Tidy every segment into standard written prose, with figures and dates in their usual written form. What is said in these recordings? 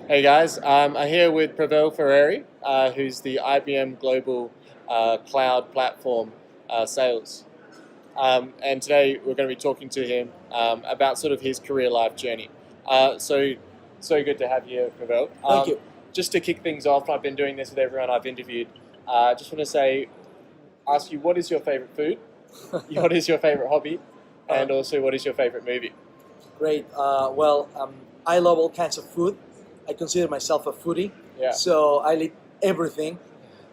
Hey guys, I'm here with Pavel Ferreri, who's the IBM Global Cloud Platform Sales. And today we're going to be talking to him about sort of his career life journey. So good to have you here, Pavel. Thank you. Just to kick things off, I've been doing this with everyone I've interviewed. Just want to ask you, what is your favorite food? What is your favorite hobby? And also, what is your favorite movie? Great. I love all kinds of food. I consider myself a foodie, Yeah. so I eat everything.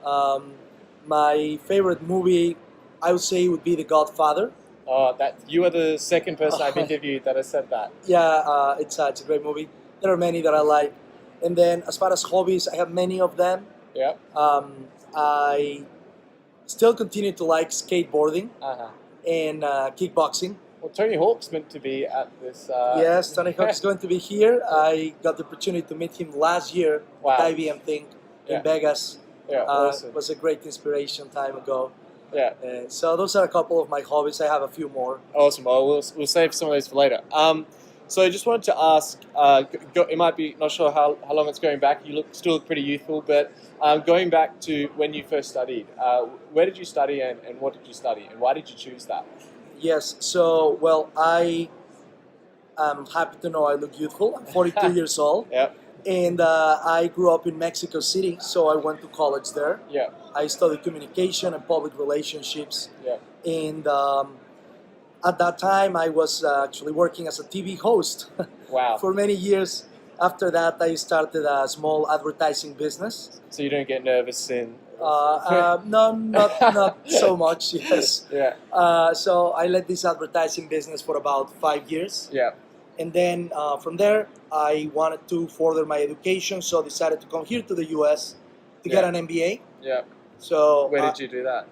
My favorite movie, I would say, would be The Godfather. That you are the second person I've interviewed that has said that. Yeah, it's a great movie. There are many that I like. And then as far as hobbies, I have many of them. Yeah. I still continue to like skateboarding and kickboxing. Well, Tony Hawk's meant to be at this. Yes, Tony Hawk is going to be here. I got the opportunity to meet him last year Wow. at IBM thing in Vegas. Yeah, awesome. It was a great inspiration time ago. Yeah, So those are a couple of my hobbies. I have a few more. awesome. Well, we'll save some of those for later. So I just wanted to ask. It might be not sure how long it's going back. You still look pretty youthful, but going back to when you first studied, where did you study and what did you study and why did you choose that? Yes. So I am happy to know I look youthful. I'm 42 years old. Yeah. And I grew up in Mexico City, so I went to college there. Yeah. I studied communication and public relationships. Yeah. And at that time, I was actually working as a TV host. Wow. For many years. After that, I started a small advertising business. So you don't get nervous in. No, not so much. Yes. Yeah. So I led this advertising business for about 5 years. Yeah. And then from there, I wanted to further my education, so decided to come here to the U.S. to get an MBA. Yeah. So Where did you do that?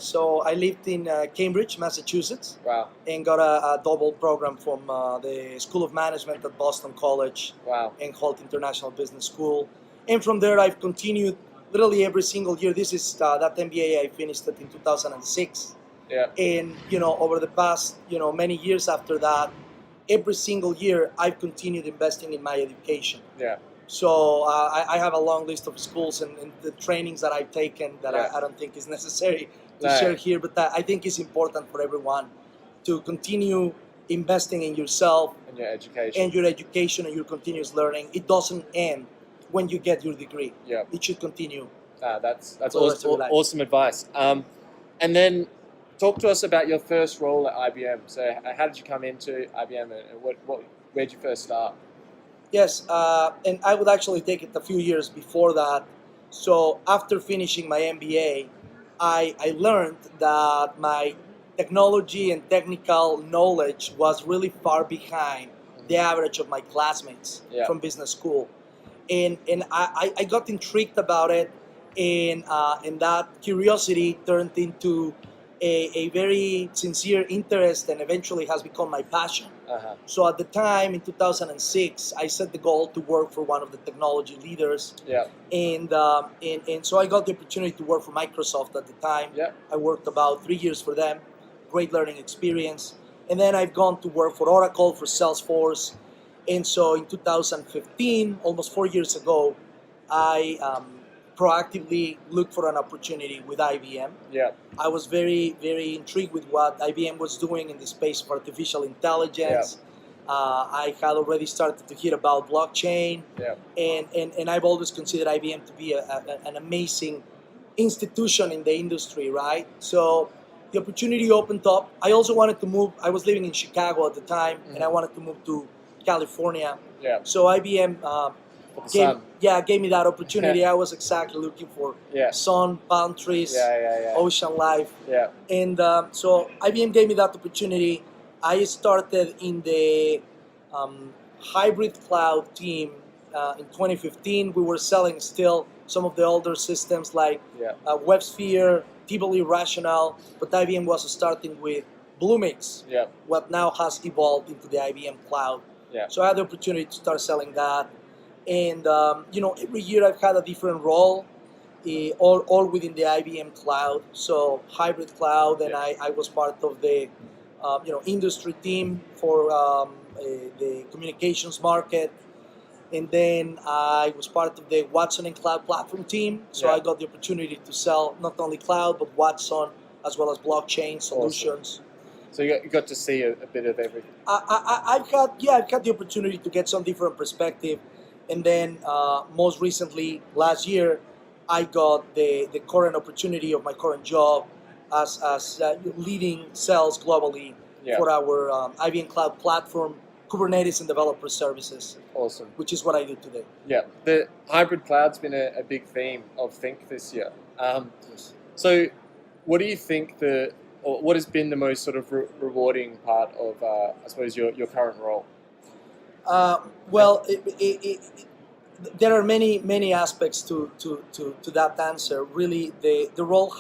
So I lived in Cambridge, Massachusetts, Wow. and got a double program from the School of Management at Boston College Wow. and Holt International Business School. And from there, I've continued literally every single year. This is that MBA I finished it in 2006. Yeah. And over the past many years after that, every single year I've continued investing in my education. Yeah. So I have a long list of schools and the trainings that I've taken that I don't think is necessary to share here, but I think it's important for everyone to continue investing in yourself And your education. and your continuous learning. It doesn't end when you get your degree. Yeah. It should continue. That's for the rest of your life. awesome advice. And then talk to us about your first role at IBM. So how did you come into IBM and where did you first start? Yes, and I would actually take it a few years before that. So after finishing my MBA, I learned that my technology and technical knowledge was really far behind the average of my classmates from business school. And I got intrigued about it, and that curiosity turned into a very sincere interest and eventually has become my passion. So at the time, in 2006, I set the goal to work for one of the technology leaders. Yeah. And so I got the opportunity to work for Microsoft at the time. Yeah. I worked about 3 years for them, great learning experience. And then I've gone to work for Oracle, for Salesforce. And so in 2015, almost 4 years ago, I proactively looked for an opportunity with IBM. Yeah. I was very, very intrigued with what IBM was doing in the space of artificial intelligence. I had already started to hear about blockchain. Yeah. And I've always considered IBM to be an amazing institution in the industry, right? So the opportunity opened up. I also wanted to move. I was living in Chicago at the time, and I wanted to move to California. Yeah. So IBM gave me that opportunity. Yeah. I was exactly looking for Yeah. sun, palm trees, ocean life. Yeah. And so IBM gave me that opportunity. I started in the hybrid cloud team in 2015. We were selling still some of the older systems like WebSphere, Tivoli Rational, but IBM was starting with Bluemix, what now has evolved into the IBM cloud. Yeah. So I had the opportunity to start selling that. And every year I've had a different role, all within the IBM cloud. So hybrid cloud, and I was part of the industry team for the communications market. And then I was part of the Watson and Cloud platform team. So Yeah. I got the opportunity to sell not only cloud, but Watson, as well as blockchain solutions. So you got to see a bit of everything. I've had the opportunity to get some different perspective. And then most recently, last year, I got the current opportunity of my current job as leading sales globally Yeah. for our IBM Cloud platform, Kubernetes and developer services, Awesome. which is what I do today. Yeah, the hybrid cloud's been a big theme of Think this year. So, what do you think or what has been the most sort of rewarding part of, I suppose, your current role? Well, there are many aspects to that answer. Really, the role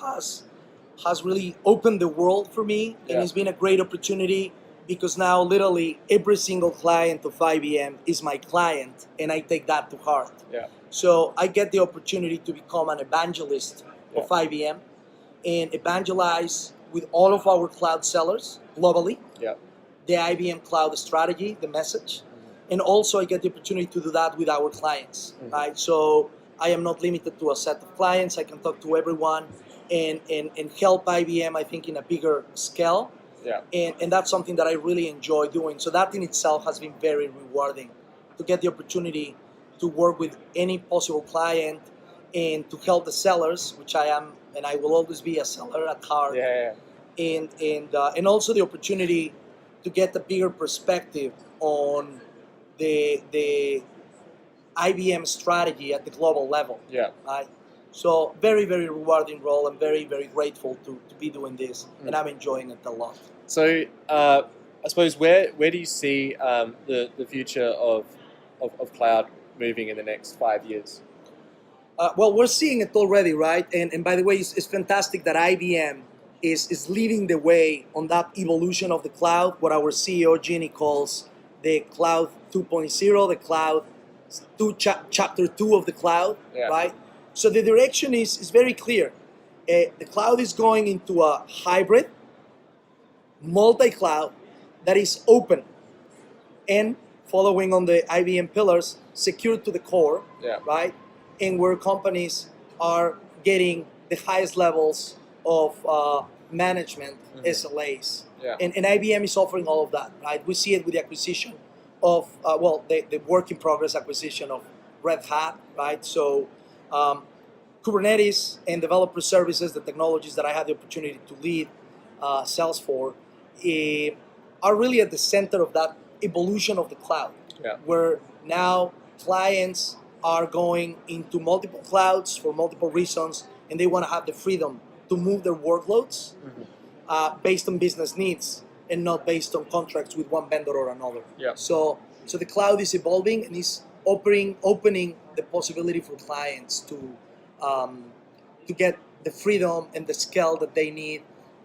has really opened the world for me, and Yeah. it's been a great opportunity because now literally every single client of IBM is my client, and I take that to heart. Yeah. So I get the opportunity to become an evangelist of IBM and evangelize with all of our cloud sellers globally Yeah. the IBM cloud strategy, the message. And also I get the opportunity to do that with our clients, right? So I am not limited to a set of clients. I can talk to everyone and help IBM, I think, in a bigger scale. Yeah. And that's something that I really enjoy doing. So that in itself has been very rewarding, to get the opportunity to work with any possible client and to help the sellers, which I am, and I will always be a seller at heart. Yeah. And also the opportunity to get a bigger perspective on the IBM strategy at the global level. Yeah. Right? So very rewarding role. I'm very grateful to be doing this, and I'm enjoying it a lot. So I suppose where do you see the future of cloud moving in the next 5 years? Well, we're seeing it already, right? And by the way, it's fantastic that IBM is leading the way on that evolution of the cloud, what our CEO Ginny calls the cloud 2.0, the cloud chapter 2 of the cloud, right? So the direction is very clear. The cloud is going into a hybrid, multi-cloud that is open and following on the IBM pillars, secure to the core, right? And where companies are getting the highest levels of management, SLAs. And IBM is offering all of that, right? We see it with the acquisition of, the work in progress acquisition of Red Hat, right? So Kubernetes and developer services, the technologies that I had the opportunity to lead sales for, are really at the center of that evolution of the cloud, where now clients are going into multiple clouds for multiple reasons, and they want to have the freedom to move their workloads based on business needs and not based on contracts with one vendor or another. So the cloud is evolving and is opening the possibility for clients to get the freedom and the scale that they need,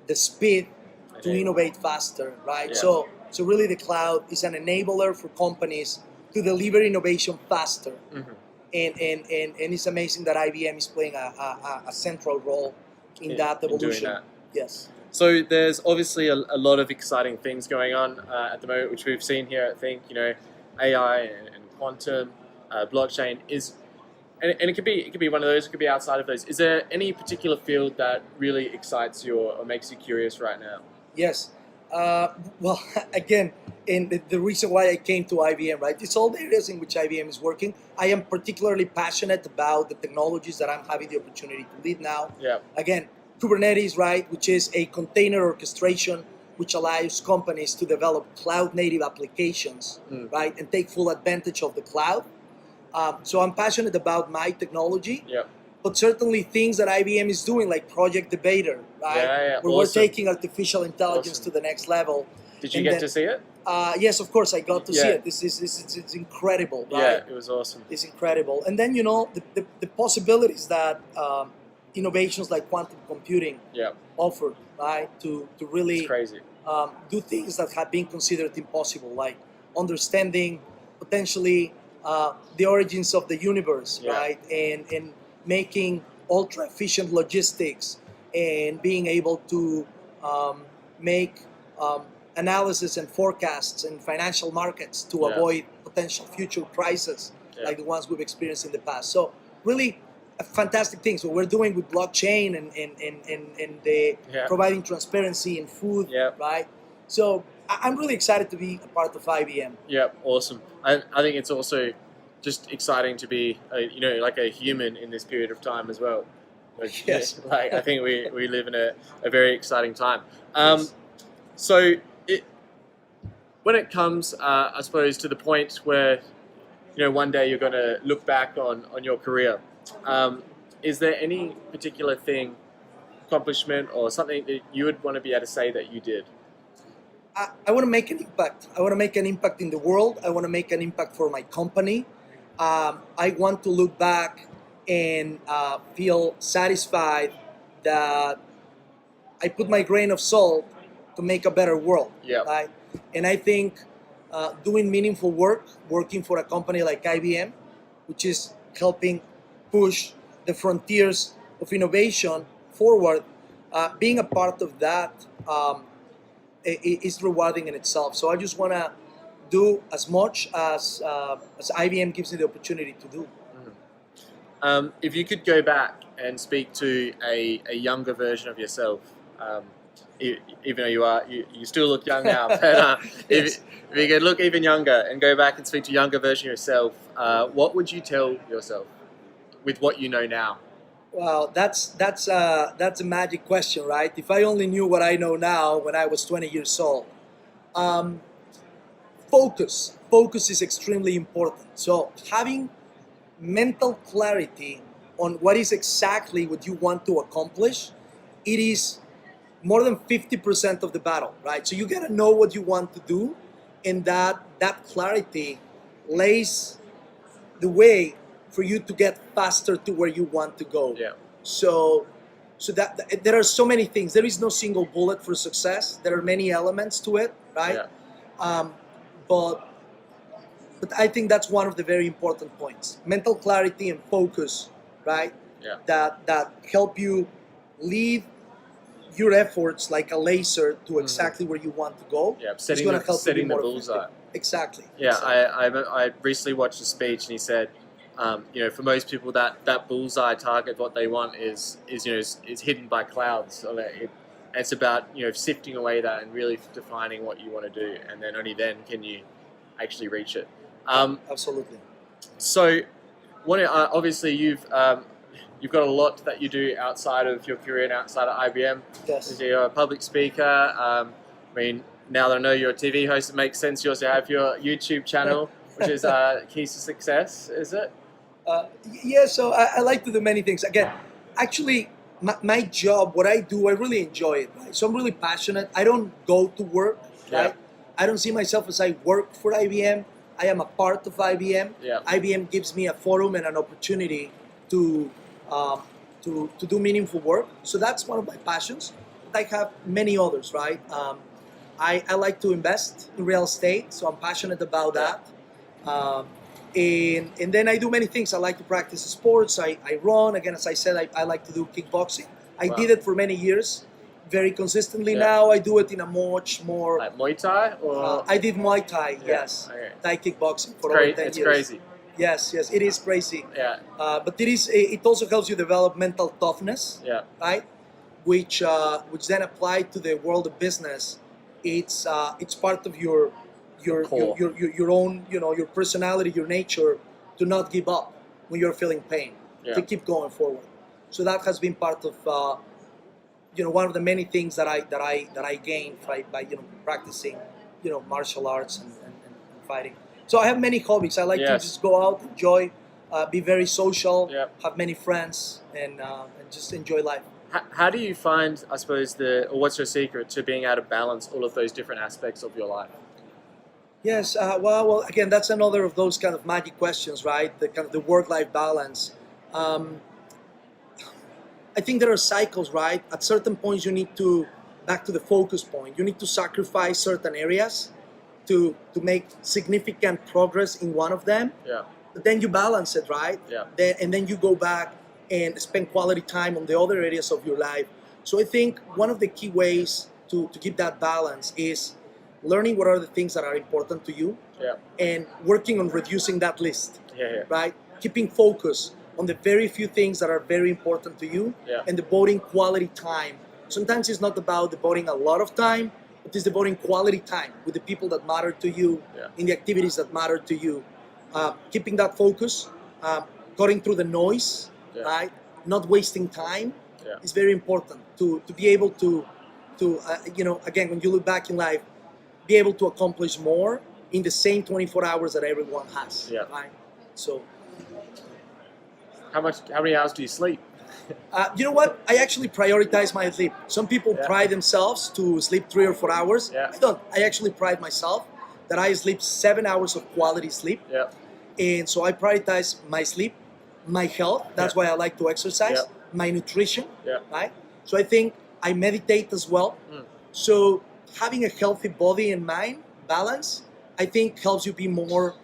the speed to innovate faster, right? So really the cloud is an enabler for companies to deliver innovation faster. And it's amazing that IBM is playing a central role in that evolution. In doing that. Yes. So there's obviously a lot of exciting things going on at the moment, which we've seen here at Think. AI and quantum, blockchain is, and it could be one of those. It could be outside of those. Is there any particular field that really excites you or makes you curious right now? Yes. Well, again, and the reason why I came to IBM, right? It's all the areas in which IBM is working. I am particularly passionate about the technologies that I'm having the opportunity to lead now. Again, Kubernetes, right, which is a container orchestration which allows companies to develop cloud-native applications, right, and take full advantage of the cloud. So I'm passionate about my technology. But certainly things that IBM is doing, like Project Debater, right? Where we're taking artificial intelligence to the next level. Did you get to see it? Yes, of course, I got to see it. It's incredible, right? Yeah, it was awesome. It's incredible. And then, the possibilities that innovations like quantum computing offer, right? To really it's crazy. Do things that have been considered impossible, like understanding potentially the origins of the universe, right? And making ultra-efficient logistics and being able to make analysis and forecasts in financial markets to avoid potential future crises. like the ones we've experienced in the past. So really fantastic things. What we're doing with blockchain and the providing transparency in food, right? So I'm really excited to be a part of IBM. Yeah, awesome. I think it's also just exciting to be, like a human in this period of time as well. Like, yes. Like I think we live in a very exciting time. Yes. So when it comes, I suppose, to the point where, one day you're going to look back on your career, is there any particular thing, accomplishment, or something that you would want to be able to say that you did? I want to make an impact. I want to make an impact in the world. I want to make an impact for my company. I want to look back and feel satisfied that I put my grain of salt to make a better world. Right? And I think doing meaningful work, working for a company like IBM, which is helping push the frontiers of innovation forward, being a part of that is rewarding in itself. So I just want to do as much as IBM gives me the opportunity to do. If you could go back and speak to a younger version of yourself, even though you still look young now, but yes. if you could look even younger and go back and speak to a younger version of yourself, what would you tell yourself with what you know now? Wow, that's a magic question, right? If I only knew what I know now when I was 20 years old. Focus is extremely important. So having mental clarity on what is exactly what you want to accomplish, it is more than 50% of the battle, right? So you gotta know what you want to do, and that clarity lays the way for you to get faster to where you want to go. So that there are so many things. There is no single bullet for success. There are many elements to it, right? But I think that's one of the very important points. Mental clarity and focus, right? That help you lead your efforts like a laser to exactly where you want to go. Setting the bullseye. Exactly. I recently watched a speech, and he said, for most people, that bullseye target, what they want is hidden by clouds. So it's about sifting away that and really defining what you want to do, and then only then can you actually reach it. Absolutely. So, obviously you've got a lot that you do outside of your career and outside of IBM. Yes. You're a public speaker. Now that I know you're a TV host, it makes sense. You also have your YouTube channel, which is Keys to Success, is it? Yeah, so I like to do many things. Again, actually, my job, what I do, I really enjoy it. Right? So I'm really passionate. I don't go to work, right? I don't see myself as I work for IBM. I am a part of IBM. IBM gives me a forum and an opportunity to do meaningful work. So that's one of my passions. I have many others, right? I like to invest in real estate, so I'm passionate about that. And then I do many things. I like to practice sports. I run. Again, as I said, I like to do kickboxing. I did it for many years, very consistently. Now I do it in a much more... Like Muay Thai? Or? I did Muay Thai, yes. Thai kickboxing for over 10 years. It's crazy. Yes, it is crazy. But it also helps you develop mental toughness, right? Which then applied to the world of business, it's part of your own, your personality, your nature, to not give up when you're feeling pain, to keep going forward. So that has been part of one of the many things that I gained by practicing martial arts and fighting. So I have many hobbies. I like to just go out, enjoy, be very social, have many friends, and just enjoy life. How do you find, I suppose, or what's your secret to being able to balance all of those different aspects of your life? Yes, well, again, that's another of those kind of magic questions, right? The kind of the work-life balance. I think there are cycles, right? At certain points, you need to, back to the focus point, you need to sacrifice certain areas to make significant progress in one of them. But then you balance it, right? And then you go back and spend quality time on the other areas of your life. So I think one of the key ways to keep that balance is learning what are the things that are important to you and working on reducing that list. right? Keeping focus on the very few things that are very important to you, and devoting quality time. Sometimes it's not about devoting a lot of time, but it's devoting quality time with the people that matter to you, in the activities that matter to you. Keeping that focus, cutting through the noise, right? Not wasting time is very important to be able to again, when you look back in life, be able to accomplish more in the same 24 hours that everyone has. Right? So, How many hours do you sleep? you know what? I actually prioritize my sleep. Some people pride themselves to sleep 3 or 4 hours. I don't. I actually pride myself that I sleep 7 hours of quality sleep. And so I prioritize my sleep, my health. That's why I like to exercise. My nutrition. Right? So I think I meditate as well. So having a healthy body and mind balance, I think helps you be more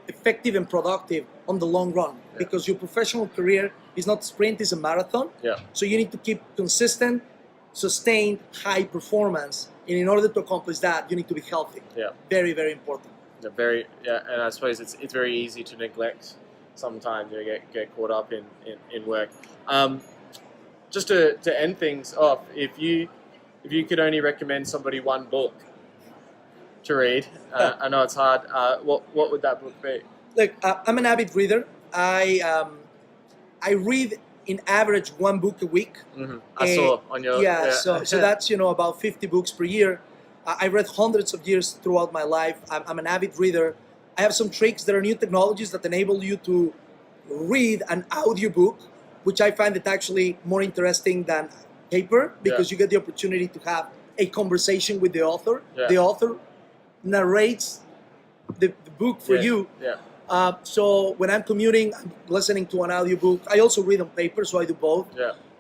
effective and productive on the long run, because your professional career is not a sprint, it's a marathon. So you need to keep consistent, sustained, high performance. And in order to accomplish that, you need to be healthy. Very, very important. And I suppose it's very easy to neglect sometimes. You get caught up in work. Just to end things off, if you could only recommend somebody one book to read, I know it's hard. What would that book be? Look, I'm an avid reader. I read in average one book a week. I saw on your So that's about 50 books per year. I read hundreds of years throughout my life. I'm an avid reader. I have some tricks. There are new technologies that enable you to read an audiobook, which I find it actually more interesting than paper, because you get the opportunity to have a conversation with the author. The author narrates the book for you. So when I'm commuting, I'm listening to an audiobook. I also read on paper, so I do both.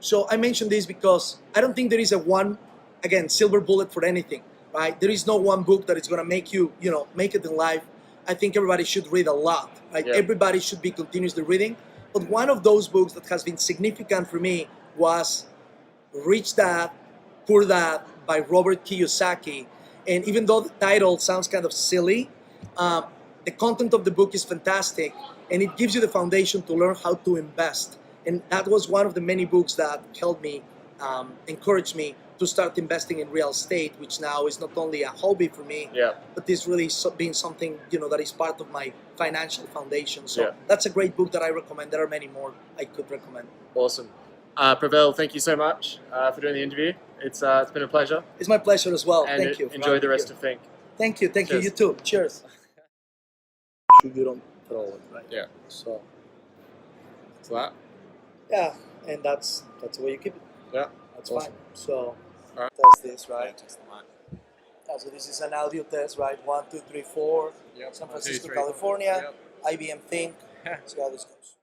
So I mention this because I don't think there is a one, again, silver bullet for anything, right? There is no one book that is going to make you, make it in life. I think everybody should read a lot, right? Everybody should be continuously reading. But one of those books that has been significant for me was Rich Dad, Poor Dad by Robert Kiyosaki. And even though the title sounds kind of silly, the content of the book is fantastic, and it gives you the foundation to learn how to invest. And that was one of the many books that helped me, encouraged me to start investing in real estate, which now is not only a hobby for me, but is really being something that is part of my financial foundation. So that's a great book that I recommend. There are many more I could recommend. Awesome. Pavel, thank you so much for doing the interview. It's been a pleasure. It's my pleasure as well. And thank you. Enjoy the rest of Think. Thank you. Thank you. You too. Cheers. You don't throw it, right? So that. Yeah, and that's the way you keep it. That's awesome. Fine. So test this, right? So this is an audio test, right? 1, 2, 3, 4. San Francisco, California. IBM Think. See how this goes.